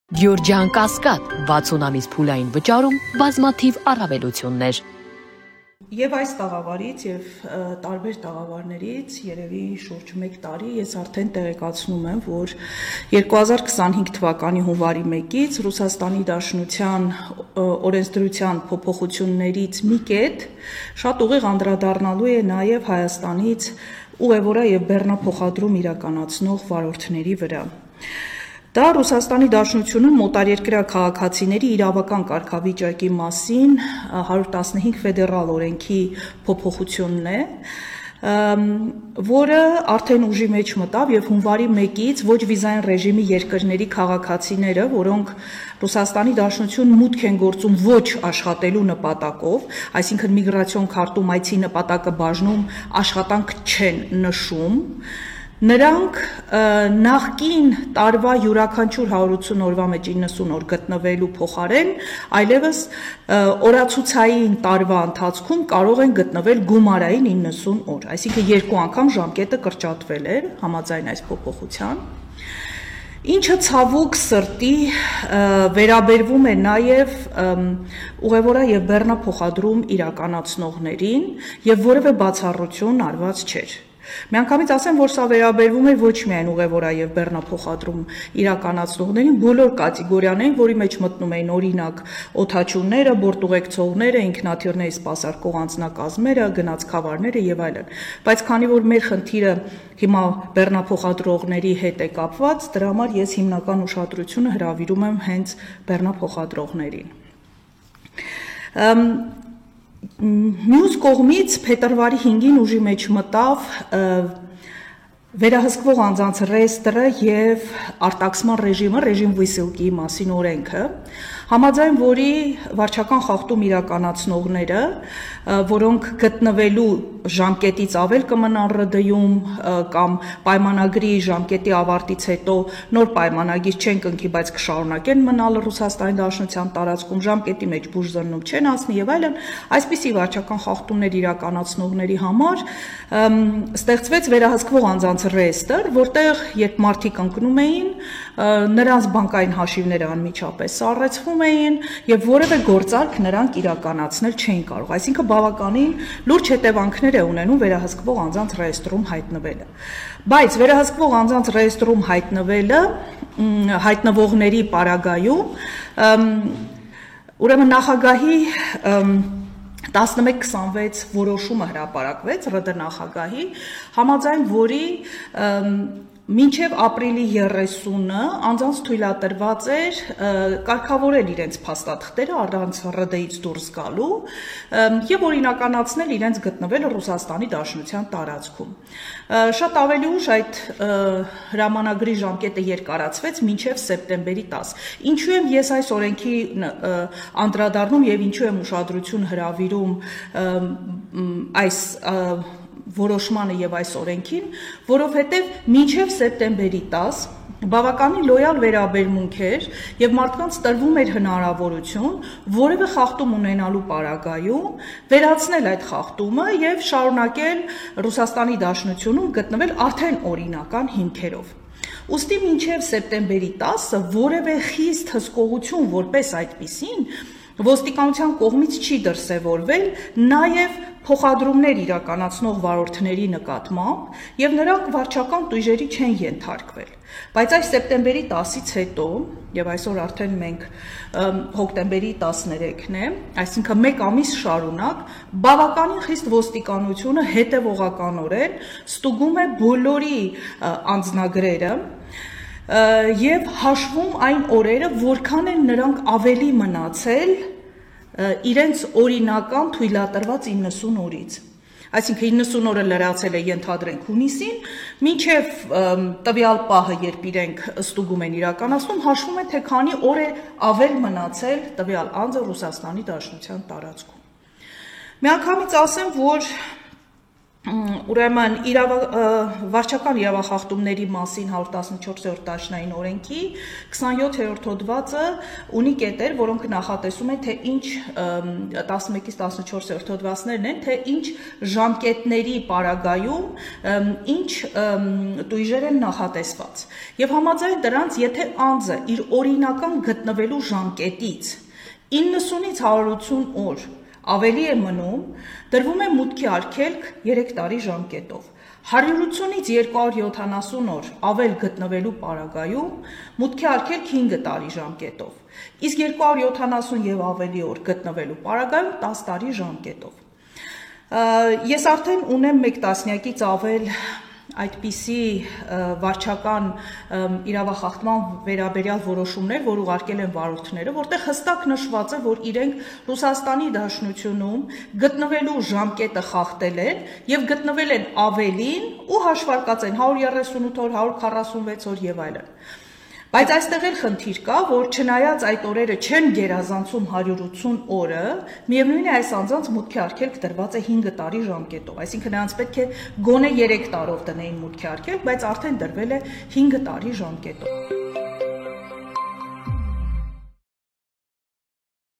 Գյորջյան Կասկադ 60 ամիս փուլային վճարում բազմաթիվ առավելություններ։ Եվ այս տաղավարից եւ տարբեր տաղավարներից երևի շուրջ 1 տարի ես արդեն տեղեկացնում եմ, որ 2025 թվականի հունվարի 1-ից Ռուսաստանի Դաշնության օրենսդրության փոփոխություններից մի կետ շատ ուղիղ անդրադառնալու է նաեւ Հայաստանից ուղևորա եւ բեռնափոխադրում իրականացնող վարորդների վրա։ Դա Ռուսաստանի Դաշնությունում մոտարերկրյա քաղաքացիների իրավական կարգավիճակի մասին 115 ֆեդերալ օրենքի փոփոխությունն է, որը արդեն ուժի մեջ մտավ եւ հունվարի 1-ից ոչ վիզային ռեժիմի երկրների քաղաքացիները, որոնք Ռուսաստանի Դաշնություն մուտք են գործում ոչ աշխատելու նպատակով, այսինքն միգրացիոն քարտում այցի նպատակը բաժնում աշխատանք չեն նշում, նրանք նախկին տարվա յուրաքանչյուր 180 օրվա մեջ 90 օր գտնվելու փոխարեն այլևս օրացուցային տարվա ընթացքում կարող են գտնվել գումարային 90 օր, այսինքն 2 անգամ ժամկետը կրճատվել էր համաձայն այս փոփոխության, ինչը ցավոք սրտի վերաբերվում է նաև ուղևորա եւ բեռնափոխադրում իրականացնողներին եւ որևէ բացառություն արված չէր։ Միանգամից ասեմ, որ սա վերաբերվում է ոչ միայն ուղևորա եւ բեռնափոխադրում իրականացնողներին, բոլոր կատեգորիաներին, որի մեջ մտնում էին օրինակ օդաչուները, բորտուղեկցողները, ինքնաթիռների սպասարկող անձնակազմերը, գնացքավարները եւ այլն։ Բայց քանի որ մեր խնդիրը հիմա բեռնափոխադրողների հետ է կապված, դրա համար ես հիմնական ուշադրությունը հրավիրում եմ հենց բեռնափոխադրողներին։ Մյուս կողմից փետրվարի 5-ին ուժի մեջ մտավ վերահսկվող անձանց ռեեստրը եւ արտաքսման ռեժիմը, ռեժիմ վիսելկիի մասին օրենքը, համաձայն որի վարչական խախտում իրականացնողները, որոնք գտնվելու ժամկետից ավել կմնան ՌԴ-ում կամ պայմանագրի ժամկետի ավարտից հետո նոր պայմանագիր չեն կնքի, բայց կշարունակեն մնալ Ռուսաստանի Դաշնության տարածքում, ժամկետի մեջ բուժզննում չեն անցնի եւ այլն, այսպիսի վարչական խախտումներ իրականացնողների համար ստեղծվեց վերահսկվող անձանց ռեեստր, որտեղ երբ մարդիկ ընկնում էին, նրանց բանկային հաշիվները անմիջապես սառեցվում էին եւ որևէ գործարք նրանք իրականացնել չէին կարող, այսինքն բավականին լուրջ հետևանքներ է ունենում վերահսկվող անձանց ռեեստրում հայտնվելը։ Բայց վերահսկվող անձանց ռեեստրում հայտնվողների պարագայում ուրեմն նախագահի 1126 որոշումը հրապարակվեց ՌԴ նախագահի, համաձայն որի մինչև ապրիլի 30-ը անձանց թույլատրված էր կարգավորել իրենց փաստաթղթերը առանց ՌԴ-ից դուրս գալու եւ օրինականացնել իրենց գտնվելը Ռուսաստանի Դաշնության տարածքում։ Շատ ավելի ուշ այդ հրամանագրի ժամկետը երկարացվեց մինչև սեպտեմբերի 10։ Ինչու եմ ես այս օրենքի անդրադառնում եւ ինչու եմ ուշադրություն հրավիրում այս որոշմանը եւ այս օրենքին, որովհետեւ մինչեւ սեպտեմբերի 10 բավականին լոյալ վերաբերմունք էր եւ մարդկանց տրվում էր հնարավորություն որևէ խախտում ունենալու պարագայում վերացնել այդ խախտումը եւ շարունակել Ռուսաստանի Դաշնությունում գտնվել արդեն օրինական հիմքերով։ Ուստի մինչև սեպտեմբերի 10-ը որևէ խիստ հսկողություն որպես այդպիսին ոստիկանության կողմից չի դրսևորվել նաև փոխադրումներ իրականացնող վարորդների նկատմամբ եւ նրանք վարչական տույժերի չեն ենթարկվել։ Բայց այս սեպտեմբերի 10-ից հետո եւ այսօր արդեն մենք հոկտեմբերի 13-ն է, այսինքն 1 ամիս շարունակ բավականին խիստ ոստիկանությունը հետևողականորեն ստուգում է բոլորի անձնագրերը եւ հաշվում այն օրերը, որքան են նրանք ավելի մնացել իրենց օրինական թույլատրված 90 օրից։ Այսինքն 90 օրը լրացել է ենթադրենք հունիսին, մինչև տվյալ պահը, երբ իրենք ստուգում են իրականացնում, հաշվում են, թե քանի օր է ավել մնացել տվյալ անձը Ռուսաստանի Դաշնության տարածքում։ Միանգամից ասեմ, որ ուրեմն վարչական իրավախախտումների մասին 114-րդ դաշնային օրենքի 27-րդ հոդվածը ունի կետեր, որոնք նախատեսում են, թե ինչ 11-ից 14-րդ հոդվածներն են, թե ինչ ժամկետների պարագայում ինչ տույժեր են նախատեսված։ Եվ համաձայն դրանց, եթե անձը իր օրինական գտնվելու ժամկետից 90-ից 180 օր ավելի է մնում, դրվում է մուտքի արգելք 3 տարի ժամկետով։ 180-ից 270 օր ավել գտնվելու պարագայում մուտքի արգելք 5 տարի ժամկետով, իսկ 270 եւ ավելի օր գտնվելու պարագայում 10 տարի ժամկետով։ Ես արդեն ունեմ 1 տասնյակից ավել այդպիսի վարչական իրավախախտման վերաբերյալ որոշումներ, որ ուղարկել են վարորդները, որտեղ հստակ նշված է, որ իրենք Ռուսաստանի Դաշնությունում գտնվելու ժամկետը խախտել են եւ գտնվել են ավելին ու հաշվարկած են 138 օր, 146 օր եւ այլն։ Բայց այստեղ էլ խնդիր կա, որ չնայած այդ օրերը չեն գերազանցում 180 օրը, միևնույն է այս անձանց մուտքի արգելք դրված է 5 տարի ժամկետով, այսինքն նրանց պետք է գոնե 3 տարով դնեին մուտքի արգելք, բայց արդեն դրվել է 5 տարի ժամկետով։